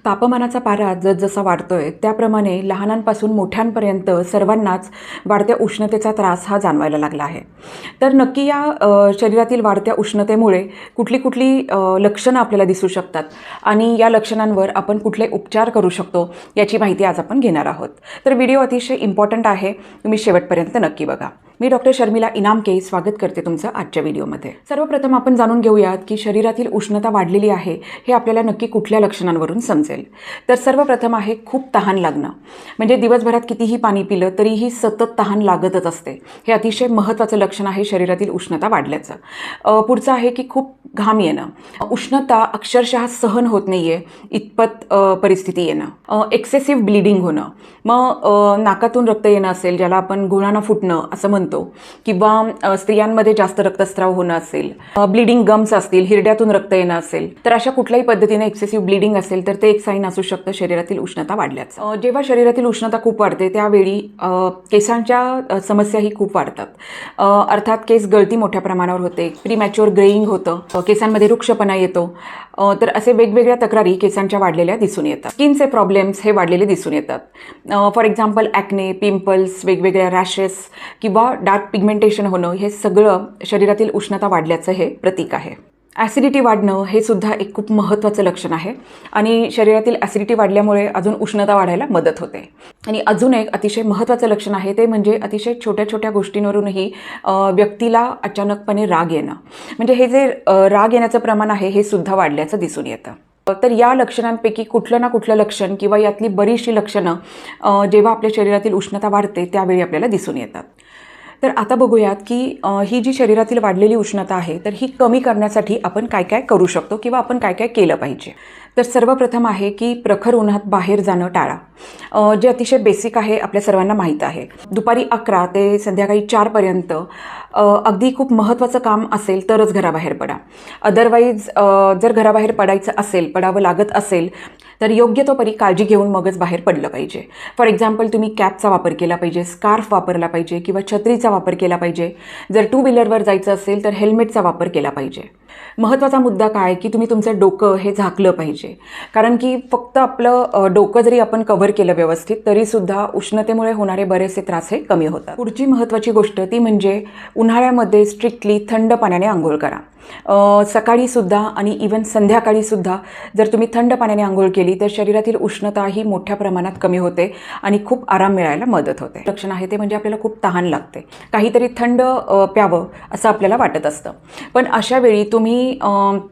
तापमानाचा पारा जसजसा वाढतोय त्याप्रमाणे लहानांपासून मोठ्यांपर्यंत सर्वांनाच वाढत्या उष्णतेचा त्रास हा जाणवायला लागला आहे। तर नक्की या शरीरातील वाढत्या उष्णतेमुळे कुठली कुठली लक्षणं आपल्याला दिसू शकतात आणि या लक्षणांवर आपण कुठले उपचार करू शकतो याची माहिती आज आपण घेणार आहोत। तर व्हिडिओ अतिशय इम्पॉर्टंट आहे, तुम्ही शेवटपर्यंत नक्की बघा। मी डॉक्टर शर्मिला इनामके स्वागत करते तुमचं आजच्या व्हिडिओमध्ये। सर्वप्रथम आपण जाणून घेऊयात की शरीरातील उष्णता वाढलेली आहे हे आपल्याला नक्की कुठल्या लक्षणांवरून समजेल। तर सर्वप्रथम आहे खूप तहान लागणं, म्हणजे दिवसभरात कितीही पाणी पिलं तरीही सतत तहान लागतच असते। हे अतिशय महत्त्वाचं लक्षण आहे शरीरातील उष्णता वाढल्याचं। पुढचं आहे की खूप घाम येणं, उष्णता अक्षरशः सहन होत नाहीये इतपत परिस्थिती येणं, एक्सेसिव्ह ब्लिडिंग होणं, मग नाकातून रक्त येणं असेल ज्याला आपण घोळाना फुटणं असं म्हणतो, किंवा स्त्रियांमध्ये जास्त रक्तस्राव होणं असेल, ब्लिडिंग गम्स असतील, हिरड्यातून रक्त येणं असेल, तर अशा कुठल्याही पद्धतीने एक्सेसिव्ह ब्लिडिंग असेल तर ते एक साईन असू शकतं शरीरातील उष्णता वाढल्याचं। जेव्हा शरीरातील उष्णता खूप वाढते त्यावेळी केसांच्या समस्याही खूप वाढतात, अर्थात केस गळती मोठ्या प्रमाणावर होते, प्रीमॅच्युअर ग्रेइंग होतं, केसांमध्ये रुक्षपणा येतो, तर असे वेगवेगळ्या तक्रारी केसांच्या वाढलेल्या दिसून येतात। स्किनचे प्रॉब्लेम्स हे वाढलेले दिसून येतात, फॉर एक्झाम्पल ॲक्ने, पिंपल्स, वेगवेगळ्या रॅशेस किंवा डार्क पिगमेंटेशन होणं हे सगळं शरीरातील उष्णता वाढल्याचं हे प्रतीक आहे। ॲसिडिटी वाढणं हे सुद्धा एक खूप महत्त्वाचं लक्षण आहे आणि शरीरातील ॲसिडिटी वाढल्यामुळे अजून उष्णता वाढायला मदत होते। आणि अजून एक अतिशय महत्त्वाचं लक्षण आहे ते म्हणजे अतिशय छोट्या छोट्या गोष्टींवरूनही व्यक्तीला अचानकपणे राग येणं, म्हणजे हे जे राग येण्याचं प्रमाण आहे हे सुद्धा वाढल्याचं दिसून येतं। तर या लक्षणांपैकी कुठलं ना कुठलं लक्षण किंवा यातली बरीचशी लक्षणं जेव्हा आपल्या शरीरातील उष्णता वाढते त्यावेळी आपल्याला दिसून येतात। तर आता बघूयात की ही जी शरीरातील वाढलेली उष्णता आहे तर ही कमी करण्यासाठी आपण काय काय करू शकतो किंवा आपण काय काय केलं पाहिजे। तर सर्वप्रथम आहे की प्रखर उन्हात बाहेर जाणं टाळा, जे अतिशय बेसिक आहे, आपल्या सर्वांना माहीत आहे। दुपारी 11 ते संध्याकाळी 4 पर्यंत अगदी खूप महत्त्वाचं काम असेल तरच घराबाहेर पडा, अदरवाईज जर घराबाहेर पडावं लागत असेल तर योग्य तो परी काळजी घेऊन मगच बाहेर पडलं पाहिजे। फॉर एक्झाम्पल तुम्ही कॅपचा वापर केला पाहिजे, स्कार्फ वापरला पाहिजे किंवा छत्रीचा वापर केला पाहिजे। जर 2 व्हीलरवर जायचं असेल तर हेल्मेटचा वापर केला पाहिजे। महत्त्वाचा मुद्दा काय की तुम्ही तुमचं डोकं हे झाकलं पाहिजे, कारण की फक्त आपलं डोकं जरी आपण कव्हर केलं व्यवस्थित तरीसुद्धा उष्णतेमुळे होणारे बरेचसे त्रास हे कमी होतात। पुढची महत्त्वाची गोष्ट ती म्हणजे उन्हाळ्यामध्ये स्ट्रिक्टली थंड पाण्याने आंघोळ करा, सकाळीसुद्धा आणि इवन संध्याकाळीसुद्धा जर तुम्ही थंड पाण्याने आंघोळ केली तर शरीरातील उष्णता ही मोठ्या प्रमाणात कमी होते आणि खूप आराम मिळायला मदत होते। लक्षण आहे ते म्हणजे आपल्याला खूप तहान लागते, काहीतरी थंड प्यावं असं आपल्याला वाटत असतं, पण अशा वेळी तुम्ही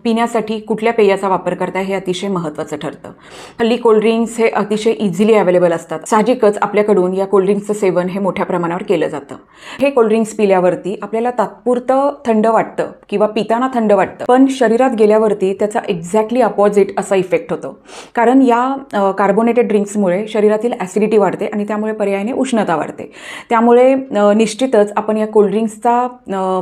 पिण्यासाठी कुठल्या पेयाचा वापर करताय हे अतिशय महत्त्वाचं ठरतं। हल्ली कोल्ड्रिंक्स हे अतिशय इझिली अवेलेबल असतात, साहजिकच आपल्याकडून या कोल्ड्रिंक्सचं सेवन हे मोठ्या प्रमाणावर केलं जातं। हे कोल्ड्रिंक्स पिल्यावरती आपल्याला तात्पुरतं थंड वाटतं किंवा पिताना थंड वाटतं, पण शरीरात गेल्यावरती त्याचा एक्झॅक्टली अपोजिट असा इफेक्ट होतो, कारण या कार्बोनेटेड ड्रिंक्समुळे शरीरातील ॲसिडिटी वाढते आणि त्यामुळे पर्यायाने उष्णता वाढते। त्यामुळे निश्चितच आपण या कोल्ड्रिंक्सचा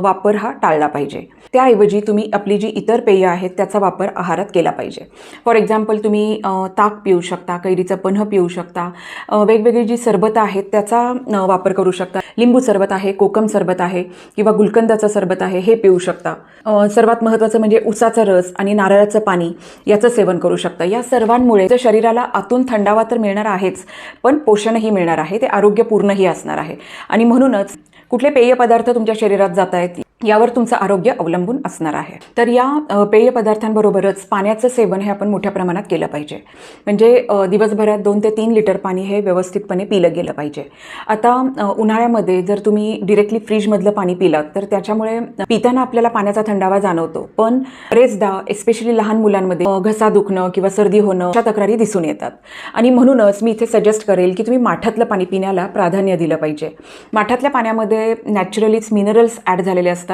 वापर हा टाळला पाहिजे। त्याऐवजी तुम्ही आपली जी इतर पेय आहेत त्याचा वापर आहारात केला पाहिजे। फॉर एक्झाम्पल तुम्ही ताक पिऊ शकता, कैरीचं पन्ह पिऊ शकता, वेगवेगळी जी सरबतं आहेत त्याचा वापर करू शकता, लिंबू सरबत आहे, कोकम सरबत आहे किंवा गुलकंदाचं सरबत आहे हे पिऊ शकता। सर्वात महत्त्वाचं म्हणजे उसाचा रस आणि नारळाचं पाणी याचं सेवन करू शकता। या सर्वांमुळे शरीराला आतून थंडावा तर मिळणार आहेच, पण पोषणही मिळणार आहे, ते आरोग्यपूर्णही असणार आहे। आणि म्हणूनच कुठले पेय पदार्थ तुमच्या शरीरात जात आहेत यावर तुमचं आरोग्य अवलंबून असणार आहे। तर या पेय पदार्थांबरोबरच पाण्याचं सेवन हे आपण मोठ्या प्रमाणात केलं पाहिजे, म्हणजे दिवसभरात 2 ते 3 लिटर पाणी हे व्यवस्थितपणे पिलं गेलं पाहिजे। आता उन्हाळ्यामध्ये जर तुम्ही डिरेक्टली फ्रीजमधलं पाणी पिलात तर त्याच्यामुळे पिताना आपल्याला पाण्याचा थंडावा जाणवतो, पण बरेचदा एस्पेशली लहान मुलांमध्ये घसा दुखणं किंवा सर्दी होणं अशा तक्रारी दिसून येतात। आणि म्हणूनच मी इथे सजेस्ट करेल की तुम्ही माठातलं पाणी पिण्याला प्राधान्य दिलं पाहिजे। माठातल्या पाण्यामध्ये नॅचरलीच मिनरल्स ॲड झालेले असतात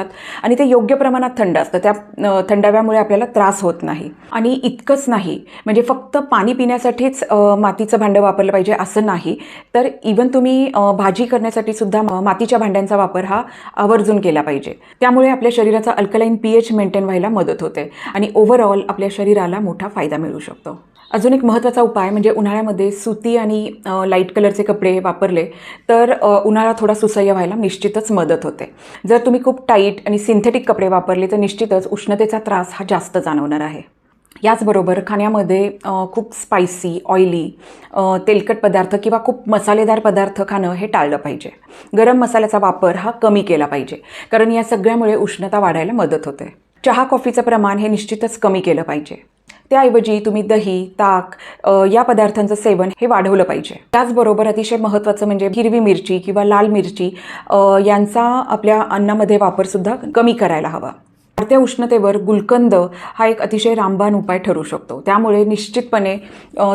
आणि ते योग्य प्रमाणात थंड असतं, त्या थंडाव्यामुळे आपल्याला त्रास होत नाही। आणि इतकंच नाही, म्हणजे फक्त पाणी पिण्यासाठीच मातीचं भांडं वापरलं पाहिजे असं नाही, तर इवन तुम्ही भाजी करण्यासाठी सुद्धा मातीच्या भांड्यांचा वापर हा आवर्जून केला पाहिजे। त्यामुळे आपल्या शरीराचा अल्कलाइन पीएच मेंटेन व्हायला मदत होते आणि ओव्हरऑल आपल्या शरीराला मोठा फायदा मिळू शकतो। अजून एक महत्त्वाचा उपाय म्हणजे उन्हाळ्यामध्ये सुती आणि लाईट कलरचे कपडे वापरले तर उन्हाळा थोडा सुसह्य व्हायला निश्चितच मदत होते। जर तुम्ही खूप टाईट आणि सिंथेटिक कपडे वापरले तर निश्चितच उष्णतेचा त्रास हा जास्त जाणवणार आहे। याचबरोबर खाण्यामध्ये खूप स्पायसी, ऑइली, तेलकट पदार्थ किंवा खूप मसालेदार पदार्थ खाणं हे टाळलं पाहिजे. गरम मसाल्याचा वापर हा कमी केला पाहिजे, कारण या सगळ्यामुळे उष्णता वाढायला मदत होते. चहा कॉफीचं प्रमाण हे निश्चितच कमी केलं पाहिजे. त्याऐवजी तुम्ही दही, ताक या पदार्थांचं सेवन हे वाढवलं पाहिजे. त्याचबरोबर अतिशय महत्त्वाचं म्हणजे हिरवी मिरची किंवा लाल मिरची यांचा आपल्या अन्नामध्ये वापरसुद्धा कमी करायला हवा. वाढत्या उष्णतेवर गुलकंद हा एक अतिशय रामबाण उपाय ठरू शकतो. त्यामुळे निश्चितपणे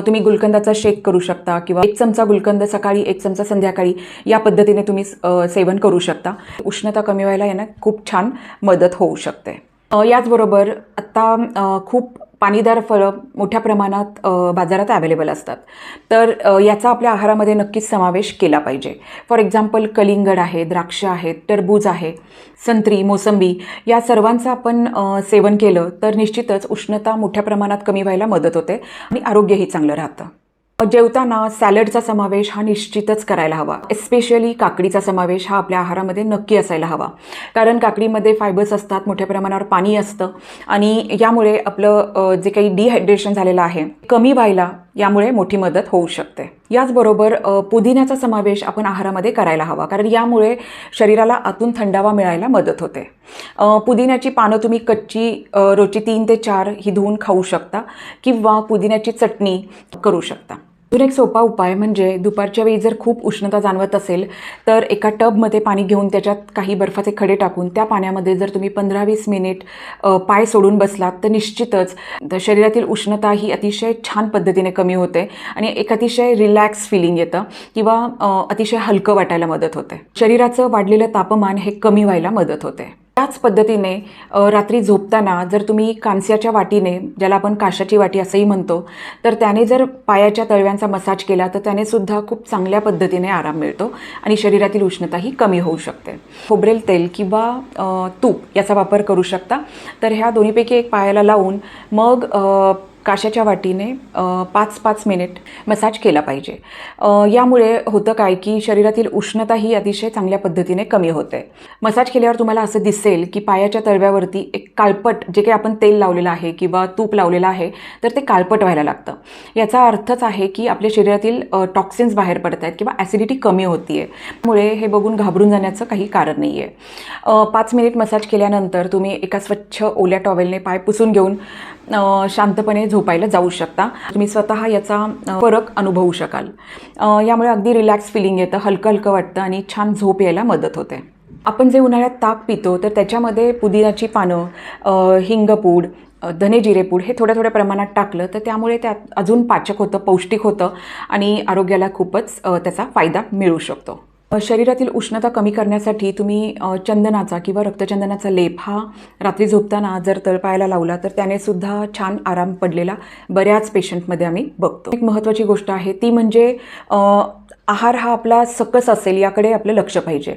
तुम्ही गुलकंदाचा शेक करू शकता किंवा 1 चमचा गुलकंद सकाळी, 1 चमचा संध्याकाळी या पद्धतीने तुम्ही सेवन करू शकता. उष्णता कमी व्हायला यानं खूप छान मदत होऊ शकते. याचबरोबर आत्ता खूप पाणीदार फळं मोठ्या प्रमाणात बाजारात अवेलेबल असतात. तर याचा आपल्या आहारामध्ये नक्कीच समावेश केला पाहिजे. फॉर एक्झाम्पल कलिंगड आहे, द्राक्ष आहेत, टरबूज आहे, संत्री, मोसंबी या सर्वांचं आपण सेवन केलं तर निश्चितच उष्णता मोठ्या प्रमाणात कमी व्हायला मदत होते आणि आरोग्यही चांगलं राहतं. जेवताना सॅलडचा समावेश हा निश्चितच करायला हवा. एस्पेशली काकडीचा समावेश हा आपल्या आहारामध्ये नक्की असायला हवा, कारण काकडीमध्ये फायबर्स असतात, मोठ्या प्रमाणावर पाणी असतं आणि यामुळे आपलं जे काही डिहायड्रेशन झालेलं आहे कमी व्हायला यामुळे मोठी मदत होऊ शकते. याचबरोबर पुदिन्याचा समावेश आपण आहारामध्ये करायला हवा, कारण यामुळे शरीराला आतून थंडावा मिळायला मदत होते. पुदिन्याची पानं तुम्ही कच्ची रोजची 3 ते 4 ही धुवून खाऊ शकता किंवा पुदिन्याची चटणी करू शकता. अजून एक सोपा उपाय म्हणजे दुपारच्या वेळी जर खूप उष्णता जाणवत असेल तर एका टबमध्ये पाणी घेऊन त्याच्यात काही बर्फाचे खडे टाकून त्या पाण्यामध्ये जर तुम्ही 15-20 मिनिट पाय सोडून बसलात तर निश्चितच शरीरातील उष्णता ही अतिशय छान पद्धतीने कमी होते आणि एक अतिशय रिलॅक्स फिलिंग येतं किंवा अतिशय हलकं वाटायला मदत होते. शरीराचं वाढलेलं तापमान हे कमी व्हायला मदत होते. त्याच पद्धतीने रात्री झोपताना जर तुम्ही कांस्याच्या वाटीने, ज्याला आपण काशाची वाटी असंही म्हणतो, तर त्याने जर पायाच्या तळव्यांचा मसाज केला तर त्याने सुद्धा खूप चांगल्या पद्धतीने आराम मिळतो आणि शरीरातील उष्णताही कमी होऊ शकते. खोबरेल तेल किंवा तूप याचा वापर करू शकता. तर ह्या दोन्हीपैकी एक पायाला लावून मग काशाच्या वाटीने 5-5 मिनिट मसाज केला पाहिजे. यामुळे होतं काय की शरीरातील उष्णता ही अतिशय चांगल्या पद्धतीने कमी होते. मसाज केल्यावर तुम्हाला असं दिसेल की पायाच्या तळव्यावरती एक काळपट जे काही आपण तेल लावलेलं आहे किंवा तूप लावलेलं आहे तर ते काळपट व्हायला लागतं. याचा अर्थच आहे की आपल्या शरीरातील टॉक्सिन्स बाहेर पडत आहेत किंवा ॲसिडिटी कमी होती आहे. त्यामुळे हे बघून घाबरून जाण्याचं काही कारण नाही आहे. 5 मिनिट मसाज केल्यानंतर तुम्ही एका स्वच्छ ओल्या टॉवेलने पाय पुसून घेऊन शांतपणे झोपायला जाऊ शकता. तुम्ही स्वतः याचा फरक अनुभवू शकाल. यामुळे अगदी रिलॅक्स फिलिंग येतं, हलकं हलकं वाटतं आणि छान झोप यायला मदत होते. आपण जे उन्हाळ्यात ताक पितो तर त्याच्यामध्ये पुदिन्याची पानं, हिंगपूड, धने जिरेपूड हे थोड्या थोड्या प्रमाणात टाकलं तर त्यामुळे त्यात अजून पाचक होतं, पौष्टिक होतं आणि आरोग्याला खूपच त्याचा फायदा मिळू शकतो. शरीरातील उष्णता कमी करण्यासाठी तुम्ही चंदनाचा किंवा रक्तचंदनाचा लेप हा रात्री झोपताना जर तळपायाला लावला तर त्याने सुद्धा छान आराम पडलेला बऱ्याच पेशंटमध्ये आम्ही बघतो. एक महत्त्वाची गोष्ट आहे ती म्हणजे आहार हा आपला सकस असेल याकडे आपलं लक्ष पाहिजे.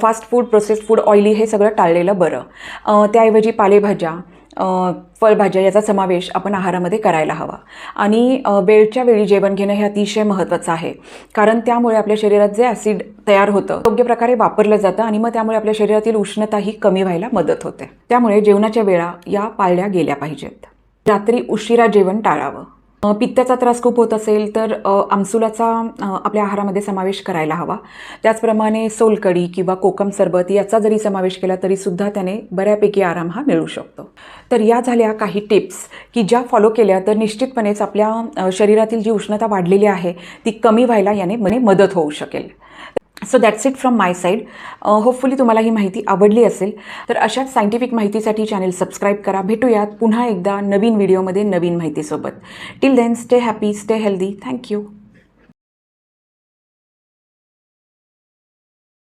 Fast food, processed food, oily हे सगळं टाळलेलं बरं. त्याऐवजी पालेभाज्या, फळभाज्या याचा समावेश आपण आहारामध्ये करायला हवा आणि वेळच्या वेळी जेवण घेणं हे अतिशय महत्त्वाचं आहे, कारण त्यामुळे आपल्या शरीरात जे ॲसिड तयार होतं योग्य प्रकारे वापरलं जातं आणि मग त्यामुळे आपल्या शरीरातील उष्णताही कमी व्हायला मदत होते. त्यामुळे जेवणाच्या वेळा या पाळल्या गेल्या पाहिजेत. रात्री उशिरा जेवण टाळावं. पित्ताचा त्रास खूप होत असेल तर आमसुलाचा आपल्या आहारामध्ये समावेश करायला हवा. त्याचप्रमाणे सोलकढी किंवा कोकम सरबत याचा जरी समावेश केला तरीसुद्धा त्याने बऱ्यापैकी आराम हा मिळू शकतो. तर या झाल्या काही टिप्स की ज्या फॉलो केल्या तर निश्चितपणेच आपल्या शरीरातील जी उष्णता वाढलेली आहे ती कमी व्हायला याने मदत होऊ शकेल. So that's it from my side. Hopefully तुम्हाला ही माहिती आवडली असेल. तर अशाच सायंटिफिक माहितीसाठी चॅनल सबस्क्राईब करा. भेटूयात पुन्हा एकदा नवीन व्हिडिओमध्ये नवीन माहितीसोबत. Till then stay happy, stay healthy. Thank you.